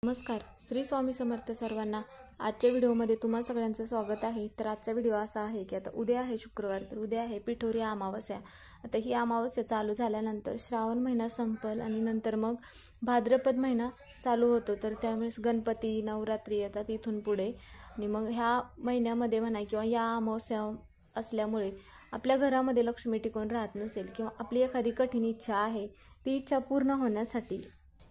नमस्कार, श्री स्वामी समर्थ सर्वांना। आजच्या व्हिडिओमध्ये तुम्हा सगळ्यांचं स्वागत आहे। तर आजचा व्हिडिओ असा आहे की आता उद्या आहे शुक्रवार, तर उद्या आहे पिठोरी अमावस्या। आता ही अमावस्या चालू झाल्यानंतर श्रावण महिना संपल आणि नंतर मग भाद्रपद महिना चालू होतो। तर त्यावेळेस गणपती नवरात्री येतात इथून पुढे। आणि मग ह्या महिन्यामध्ये म्हणा किंवा या अमावस्या असल्यामुळे आपल्या घरामध्ये लक्ष्मी टिकून राहत नसेल किंवा आपली एखादी कठीण इच्छा आहे ती इच्छा पूर्ण होण्यासाठी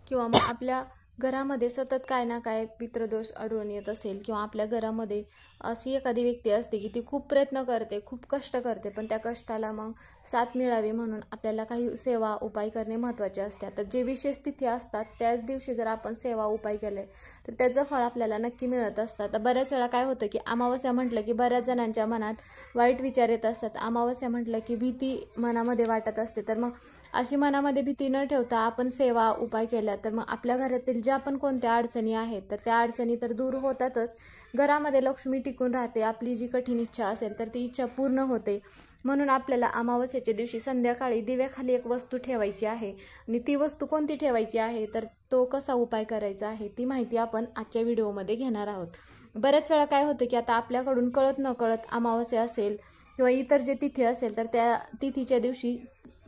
किंवा मग आपल्या घरामध्ये सतत काय ना काय पितृदोष आढळून येत असेल किंवा आपल्या घरामध्ये अशी एखादी व्यक्ती असते की ती खूप प्रयत्न करते, खूप कष्ट करते, पण त्या कष्टाला मग साथ मिळावी म्हणून आपल्याला काही सेवा उपाय करणे महत्त्वाचे असते। तर जे विशेष तिथी असतात त्याच दिवशी जर आपण सेवा उपाय केले तर त्याचं फळ आपल्याला नक्की मिळत असतं। तर बऱ्याच वेळा काय होतं की अमावस्या म्हटलं की बऱ्याच जणांच्या मनात वाईट विचार येत असतात। अमावस्या म्हटलं की भीती मनामध्ये वाटत असते। तर मग अशी मनामध्ये भीती न ठेवता आपण सेवा उपाय केला तर मग आपल्या घरातील ज्या पण कोणत्या अडचणी आहेत तर त्या अडचणी तर दूर होतातच, घरामध्ये लक्ष्मी टिकून राहते, आपली जी कठीण इच्छा असेल तर ती इच्छा पूर्ण होते। म्हणून आपल्याला अमावस्येच्या दिवशी संध्याकाळी दिव्याखाली एक वस्तू ठेवायची आहे आणि ती वस्तू कोणती ठेवायची आहे तर तो कसा उपाय करायचा आहे ती माहिती आपण आजच्या व्हिडिओमध्ये घेणार आहोत। बऱ्याच वेळा काय होतं की आता आपल्याकडून कळत नकळत अमावस्या असेल किंवा इतर जे तिथी असेल तर त्या तिथीच्या दिवशी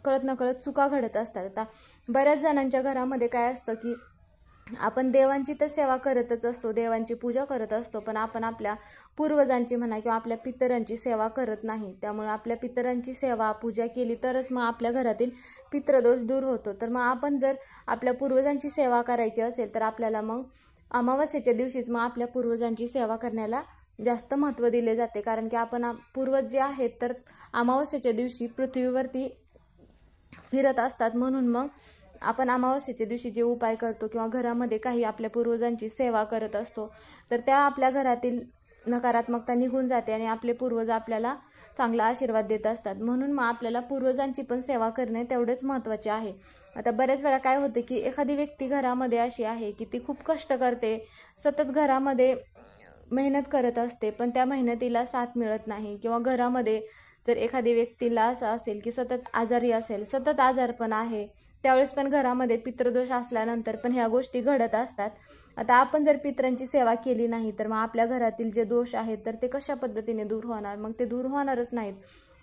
कळत नकळत चुका घडत असतात। आता बऱ्याच जणांच्या घरामध्ये काय असतं की आपण देवांची तर सेवा करतच असतो, देवांची पूजा करत असतो, पण आपण आपल्या पूर्वजांची म्हणा किंवा आपल्या पितरांची सेवा करत नाही। त्यामुळे आपल्या पितरांची सेवा पूजा केली तरच मग आपल्या घरातील पितृदोष दूर होतो। तर मग आपण जर आपल्या पूर्वजांची सेवा करायची असेल तर आपल्याला मग अमावस्येच्या दिवशीच मग आपल्या पूर्वजांची सेवा करण्याला जास्त महत्त्व दिले जाते। कारण की आपण पूर्वज जे आहेत तर अमावस्येच्या दिवशी पृथ्वीवरती फिरत असतात, म्हणून मग आपण अमावस्येच्या दिवशी जे उपाय करतो किंवा घरामध्ये काही आपल्या पूर्वजांची सेवा करत असतो तर त्या आपल्या घरातील नकारात्मकता निघून जाते आणि आपले पूर्वज आपल्याला चांगला आशीर्वाद देत असतात। म्हणून मग आपल्याला पूर्वजांची पण सेवा करणे तेवढेच महत्त्वाचे आहे। आता बऱ्याच वेळा काय होते की एखादी व्यक्ती घरामध्ये अशी आहे की ती खूप कष्ट करते, सतत घरामध्ये मेहनत करत असते, पण त्या मेहनतीला साथ मिळत नाही किंवा घरामध्ये जर एखादी व्यक्तीला असं असेल की सतत आजारी असेल, सतत आजारपण आहे, त्यावेळेस पण घरामध्ये पितृदोष असल्यानंतर पण ह्या गोष्टी घडत असतात। आता आपण जर पितरांची सेवा केली नाही तर मग आपल्या घरातील जे दोष आहेत तर ते कशा पद्धतीने दूर होणार, मग ते दूर होणारच नाहीत।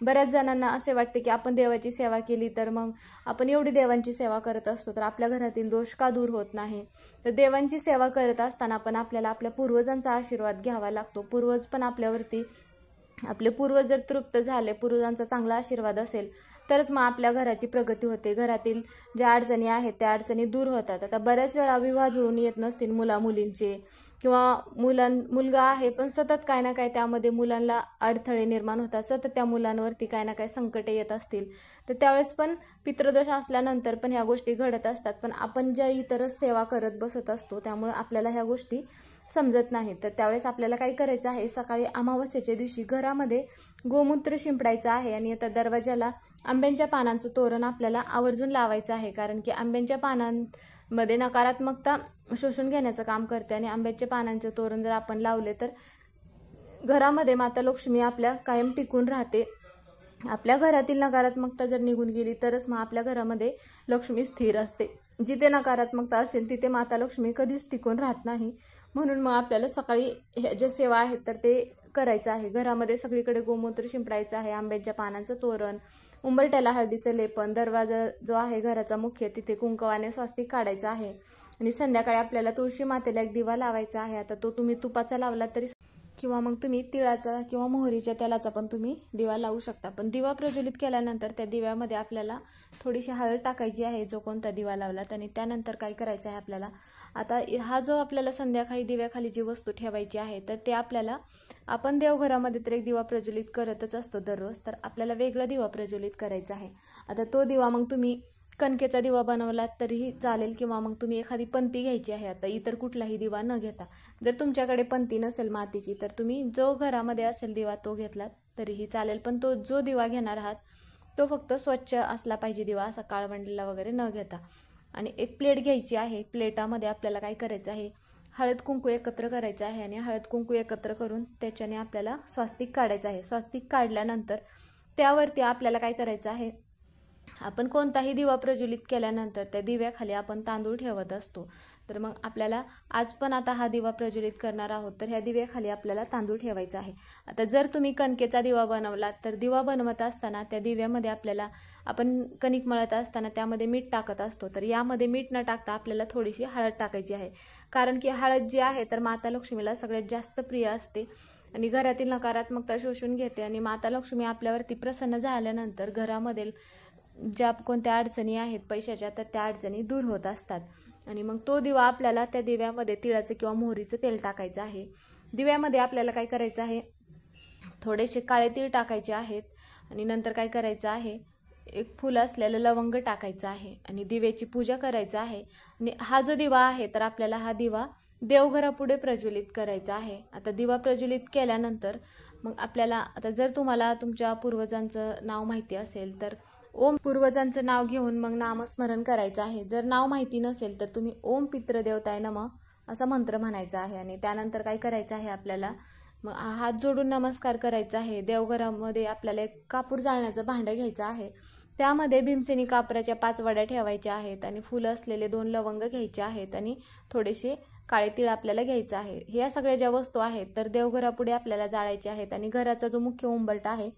बऱ्याच जणांना असे वाटते की आपण देवाची सेवा केली तर मग आपण एवढी देवांची सेवा करत असतो तर आपल्या घरातील दोष का दूर होत नाही। तर देवांची सेवा करत असताना पण आपल्याला आपल्या पूर्वजांचा आशीर्वाद घ्यावा लागतो। पूर्वज पण आपल्यावरती, आपले पूर्वज जर तृप्त झाले, पूर्वजांचा चांगला आशीर्वाद असेल तरच मग आपल्या घराची प्रगती होते, घरातील ज्या अडचणी आहेत त्या अडचणी दूर होतात। आता बऱ्याच वेळा विवाह जुळून येत नसतील मुला-मुलींचे किंवा मुलगा आहे पण सतत काय ना काय त्यामध्ये मुलांना अडथळे निर्माण होतात, सतत त्या मुलांवरती काय ना काय संकटे येत असतील तर त्यावेळेस पण पितृदोष असल्यानंतर पण ह्या गोष्टी घडत असतात, पण आपण ज्या इतरच सेवा करत बसत असतो त्यामुळे आपल्याला ह्या गोष्टी समजत नाहीत। तर त्यावेळेस आपल्याला काय करायचं आहे, सकाळी अमावस्येच्या दिवशी घरामध्ये गोमूत्र शिंपडायचं आहे आणि आता दरवाजाला आंब्यांच्या पानांचं तोरण आपल्याला आवर्जून लावायचं आहे। कारण की आंब्यांच्या पानांमध्ये नकारात्मकता शोषून घेण्याचं काम करते आणि आंब्याच्या पानांचं तोरण जर आपण लावले तर घरामध्ये माता लक्ष्मी आपल्या कायम टिकून राहते। आपल्या घरातील नकारात्मकता जर निघून गेली तरच मग आपल्या घरामध्ये लक्ष्मी स्थिर असते। जिथे नकारात्मकता असेल तिथे माता लक्ष्मी कधीच टिकून राहत नाही। म्हणून मग आपल्याला सकाळी ह्या ज्या सेवा आहेत तर ते करायचं आहे। घरामध्ये सगळीकडे गोमूत्र शिंपडायचं आहे, आंब्याच्या पानांचं तोरण, उंबरठ्याला हळदीचं लेपन, दरवाजा जो आहे घराचा मुख्य तिथे कुंकवाने स्वस्तिक काढायचं आहे आणि संध्याकाळी आपल्याला तुळशी मातेला एक दिवा लावायचा आहे। आता तो तुम्ही तुपाचा लावला तरी किंवा मग तुम्ही तिळाचा किंवा मोहरीच्या तेलाचा पण तुम्ही दिवा लावू शकता। पण दिवा प्रज्वलित केल्यानंतर त्या दिव्यामध्ये आपल्याला थोडीशी हळद टाकायची आहे जो कोणता दिवा लावलात आणि त्यानंतर काय करायचं आहे आपल्याला, आता हा जो आपल्याला संध्याकाळी दिव्याखाली जी वस्तू ठेवायची आहे तर ते आपल्याला, आपण देवघरामध्ये तर एक दिवा प्रज्वलित करतच असतो दररोज, तर आपल्याला वेगळा दिवा प्रज्वलित करायचा आहे। आता तो दिवा मग तुम्ही कणकेचा दिवा बनवलात तरीही चालेल किंवा मग तुम्ही एखादी पंती घ्यायची आहे। आता इतर कुठलाही दिवा न घेता, जर तुमच्याकडे पंती नसेल मातीची तर तुम्ही जो घरामध्ये असेल दिवा तो घेतलात तरीही चालेल, पण तो जो दिवा घेणार आहात तो फक्त स्वच्छ असला पाहिजे दिवा, असा काळवंडलेला वगैरे न घेता। आणि एक प्लेट घ्यायची आहे, प्लेटामध्ये आपल्याला काय करायचं आहे, हळद कुंकू एकत्र करायचं आहे आणि हळद कुंकू एकत्र करून त्याच्याने आपल्याला स्वस्तिक काढायचं आहे। स्वस्तिक काढल्यानंतर त्यावरती आपल्याला काय करायचं आहे, आपण कोणताही दिवा प्रज्वलित केल्यानंतर त्या दिव्याखाली आपण तांदूळ ठेवत असतो, तर मग आपल्याला आज पण आता हा दिवा प्रज्वलित करणार आहोत, तर ह्या दिव्याखाली आपल्याला तांदूळ ठेवायचा आहे. आता जर तुम्ही कणकेचा दिवा बनवला तर दिवा बनवत असताना त्या दिव्यामध्ये आपल्याला आपण कणिक मळत असताना त्यामध्ये मीठ टाकत असतो, तर यामध्ये मीठ न टाकता आपल्याला थोडीशी हळद टाकायची आहे. कारण की हळद जी आहे तर माता लक्ष्मीला सगळ्यात जास्त प्रिय असते आणि घरातील नकारात्मकता शोषून घेते आणि माता लक्ष्मी आपल्यावरती प्रसन्न झाल्यानंतर घरामध्ये ज्या कोणत्या अडचणी आहेत पैशाच्या तर त्या अडचणी दूर होत असतात. आणि मग तो दिवा आपल्याला त्या दिव्यामध्ये तिळाचं किंवा मोहरीचं तेल टाकायचं आहे. दिव्यामध्ये आपल्याला काय करायचं आहे, थोडेसे काळे तीळ टाकायचे आहेत आणि नंतर काय करायचं आहे, एक फुल असलेलं लवंग टाकायचं आहे आणि दिव्याची पूजा करायचं आहे. आणि हा जो दिवा आहे तर आपल्याला हा दिवा देवघरापुढे प्रज्वलित करायचा आहे. आता दिवा प्रज्वलित केल्यानंतर मग आपल्याला आता जर तुम्हाला तुमच्या पूर्वजांचं नाव माहिती असेल तर ओम पूर्वजांचं नाव घेऊन मग नामस्मरण करायचं आहे. जर नाव माहिती नसेल तर तुम्ही ओम पितृदेवताय नमः असा मंत्र म्हणायचा आहे. आणि त्यानंतर काय करायचं आहे, आपल्याला मग हात जोडून नमस्कार करायचा आहे. देवघरामध्ये आपल्याला एक कापूर जाळण्याचं भांडं घ्यायचं आहे. त्यामध्ये भीमसेनी कापराच्या 5 वड्या ठेवायच्या आहेत आणि फुलं असलेले 2 लवंग घ्यायचे आहेत आणि थोडेसे काळे तीळ आपल्याला घ्यायचं आहे. ह्या सगळ्या ज्या वस्तू आहेत तर देवघरापुढे आपल्याला जाळायच्या आहेत आणि घराचा जो मुख्य उंबरठा आहे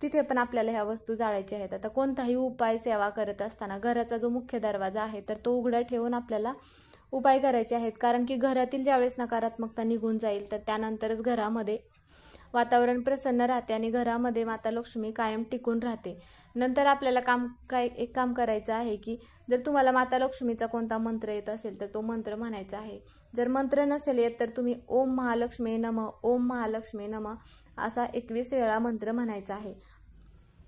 तिथे पण आपल्याला ह्या वस्तू जाळायच्या आहेत. आता कोणताही उपाय सेवा करत असताना घराचा जो मुख्य दरवाजा आहे तर तो उघडा ठेवून आपल्याला उपाय करायचे आहेत. कारण की घरातील ज्यावेळेस नकारात्मकता निघून जाईल तर त्यानंतरच घरामध्ये वातावरण प्रसन्न राहते आणि घरामध्ये माता लक्ष्मी कायम टिकून राहते. नंतर आपल्याला एक काम करायचं आहे की जर तुम्हाला माता लक्ष्मीचा कोणता मंत्र येत असेल तर तो मंत्र म्हणायचा आहे. जर मंत्र नसेल येत तर तुम्ही ओम महालक्ष्मी नमः, ओम महालक्ष्मी नमः असा 21 वेळा मंत्र म्हणायचा आहे.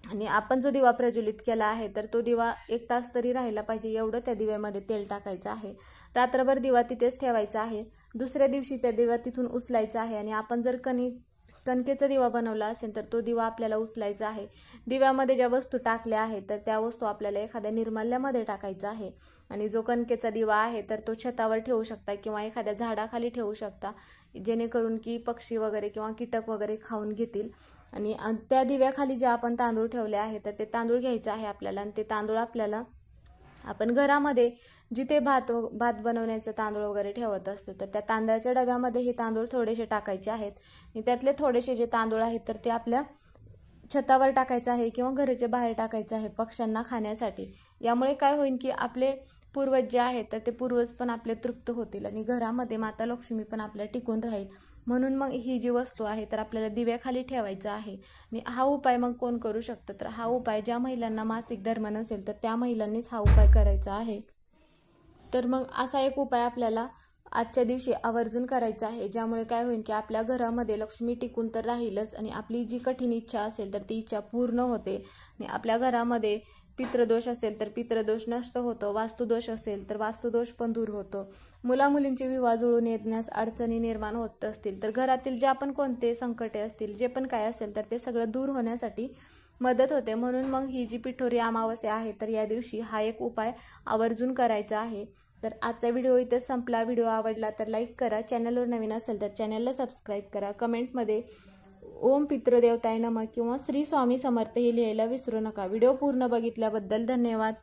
आणि आपण जो दिवा प्रज्वलित केला आहे तर तो दिवा 1 तास तरी राहिला पाहिजे एवढं त्या दिव्यामध्ये तेल टाकायचं आहे. रात्रभर दिवा तिथेच ठेवायचा आहे. दुसऱ्या दिवशी त्या दिवा तिथून उचलायचा आहे आणि आपण जर कणकेचा दिवा बनवला असेल तर तो दिवा आपल्याला उचलायचा आहे. दिव्यामध्ये ज्या वस्तू टाकल्या आहेत तर त्या वस्तू आपल्याला एखाद्या निर्माल्यामध्ये टाकायचा आहे. आणि जो कणकेचा दिवा आहे तर तो छतावर ठेवू शकता किंवा एखाद्या झाडाखाली ठेवू शकता, जेणेकरून की पक्षी वगैरे किंवा कीटक वगैरे खाऊन घेतील. आणि त्या दिव्याखाली जे आपण तांदूळ ठेवले आहे तर ते तांदूळ घ्यायचं आहे आपल्याला आणि ते तांदूळ आपल्याला आपण घरामध्ये जिथे भात बनवण्याचं तांदूळ वगैरे ठेवत असतो तर त्या तांदळाच्या डब्यामध्ये हे तांदूळ थोडेसे टाकायचे आहेत. आणि त्यातले थोडेसे जे तांदूळ आहेत तर ते आपल्या छतावर टाकायचं आहे किंवा घराच्या बाहेर टाकायचं आहे पक्ष्यांना खाण्यासाठी. यामुळे काय होईल की आपले पूर्वज जे आहेत तर ते पूर्वज पण आपले तृप्त होतील आणि घरामध्ये माता लक्ष्मी पण आपल्या टिकून राहील. म्हणून मग ही जी वस्तू आहे तर आपल्याला दिव्याखाली ठेवायचं आहे. आणि हा उपाय मग कोण करू शकतं, तर हा उपाय ज्या महिलांना मासिक धर्म नसेल तर त्या महिलांनीच हा उपाय करायचा आहे. तर मग असा एक उपाय आपल्याला आजच्या दिवशी आवर्जून करायचा आहे, ज्यामुळे काय होईल की आपल्या घरामध्ये लक्ष्मी टिकून तर राहीलच आणि आपली जी कठीण इच्छा असेल तर ती इच्छा पूर्ण होते. आणि आपल्या घरामध्ये पितृदोष असेल तर पितृदोष नष्ट होतो, वास्तुदोष असेल तर वास्तुदोष पण दूर होतो. मुलामुलींचे विवाह जुळून येण्यास अडचणी निर्माण होत असतील तर घरातील ज्या पण कोणते संकटे असतील जे पण काय असेल तर ते सगळं दूर होण्यासाठी मदत होते. म्हणून मग ही जी पिठोरी अमावस्या आहे तर या दिवशी हा एक उपाय आवर्जून करायचा आहे. तर आजचा व्हिडिओ इथे संपला. व्हिडिओ आवडला तर लाईक करा, चॅनलवर नवीन असेल तर चॅनलला सबस्क्राईब करा, कमेंटमध्ये ओम पितृदेवताय नमः किंवा श्री स्वामी समर्थ हे लिहायला विसरू नका. व्हिडिओ पूर्ण बघितल्याबद्दल धन्यवाद.